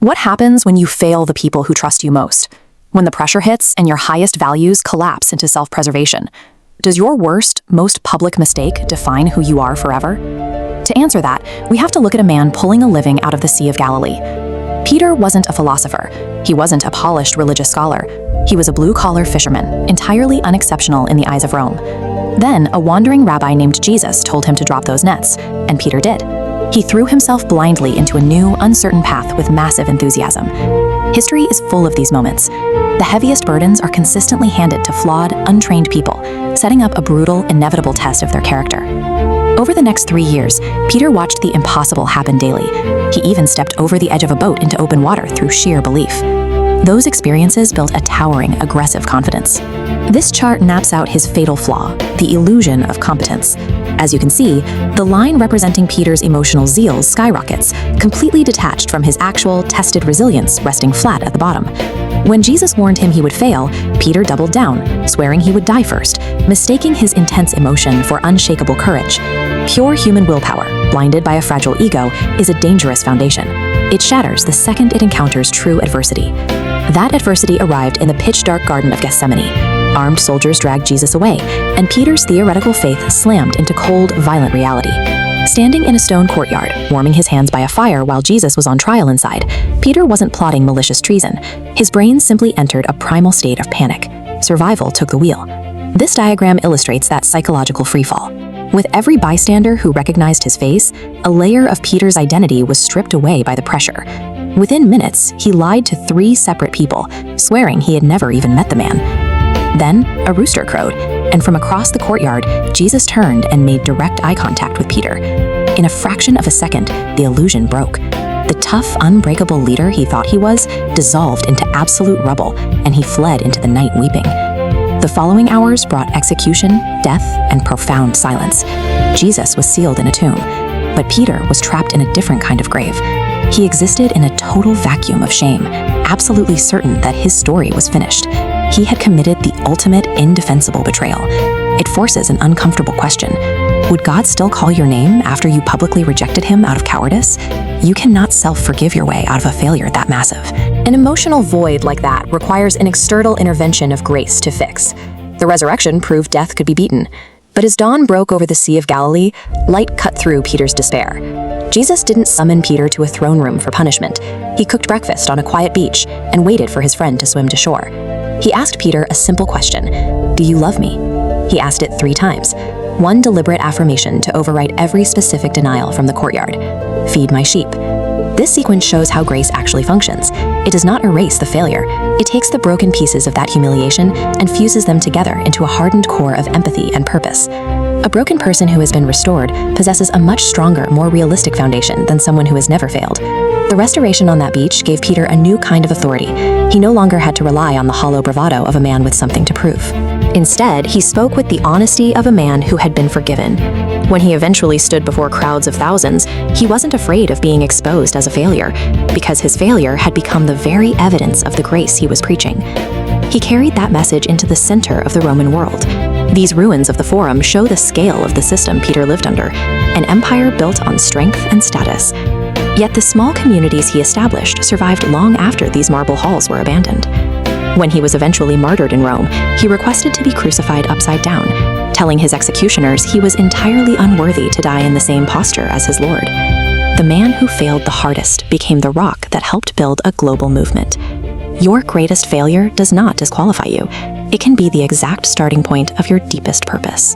What happens when you fail the people who trust you most? When the pressure hits and your highest values collapse into self-preservation? Does your worst, most public mistake define who you are forever? To answer that, we have to look at a man pulling a living out of the Sea of Galilee. Peter wasn't a philosopher. He wasn't a polished religious scholar. He was a blue-collar fisherman, entirely unexceptional in the eyes of Rome. Then, a wandering rabbi named Jesus told him to drop those nets, and Peter did. He threw himself blindly into a new, uncertain path with massive enthusiasm. History is full of these moments. The heaviest burdens are consistently handed to flawed, untrained people, setting up a brutal, inevitable test of their character. Over the next 3 years, Peter watched the impossible happen daily. He even stepped over the edge of a boat into open water through sheer belief. Those experiences built a towering, aggressive confidence. This chart maps out his fatal flaw, the illusion of competence. As you can see, the line representing Peter's emotional zeal skyrockets, completely detached from his actual, tested resilience resting flat at the bottom. When Jesus warned him he would fail, Peter doubled down, swearing he would die first, mistaking his intense emotion for unshakable courage. Pure human willpower, blinded by a fragile ego, is a dangerous foundation. It shatters the second it encounters true adversity. That adversity arrived in the pitch-dark Garden of Gethsemane. Armed soldiers dragged Jesus away, and Peter's theoretical faith slammed into cold, violent reality. Standing in a stone courtyard, warming his hands by a fire while Jesus was on trial inside, Peter wasn't plotting malicious treason. His brain simply entered a primal state of panic. Survival took the wheel. This diagram illustrates that psychological freefall. With every bystander who recognized his face, a layer of Peter's identity was stripped away by the pressure. Within minutes, he lied to 3 separate people, swearing he had never even met the man. Then, a rooster crowed, and from across the courtyard, Jesus turned and made direct eye contact with Peter. In a fraction of a second, the illusion broke. The tough, unbreakable leader he thought he was dissolved into absolute rubble, and he fled into the night weeping. The following hours brought execution, death, and profound silence. Jesus was sealed in a tomb, but Peter was trapped in a different kind of grave. He existed in a total vacuum of shame, absolutely certain that his story was finished. He had committed the ultimate, indefensible betrayal. It forces an uncomfortable question. Would God still call your name after you publicly rejected him out of cowardice? You cannot self-forgive your way out of a failure that massive. An emotional void like that requires an external intervention of grace to fix. The resurrection proved death could be beaten. But as dawn broke over the Sea of Galilee, light cut through Peter's despair. Jesus didn't summon Peter to a throne room for punishment. He cooked breakfast on a quiet beach and waited for his friend to swim to shore. He asked Peter a simple question: "Do you love me?" He asked it 3 times, one deliberate affirmation to overwrite every specific denial from the courtyard. "Feed my sheep." This sequence shows how grace actually functions. It does not erase the failure. It takes the broken pieces of that humiliation and fuses them together into a hardened core of empathy and purpose. A broken person who has been restored possesses a much stronger, more realistic foundation than someone who has never failed. The restoration on that beach gave Peter a new kind of authority. He no longer had to rely on the hollow bravado of a man with something to prove. Instead, he spoke with the honesty of a man who had been forgiven. When he eventually stood before crowds of thousands, he wasn't afraid of being exposed as a failure, because his failure had become the very evidence of the grace he was preaching. He carried that message into the center of the Roman world. These ruins of the Forum show the scale of the system Peter lived under, an empire built on strength and status. Yet the small communities he established survived long after these marble halls were abandoned. When he was eventually martyred in Rome, he requested to be crucified upside down, telling his executioners he was entirely unworthy to die in the same posture as his Lord. The man who failed the hardest became the rock that helped build a global movement. Your greatest failure does not disqualify you. It can be the exact starting point of your deepest purpose.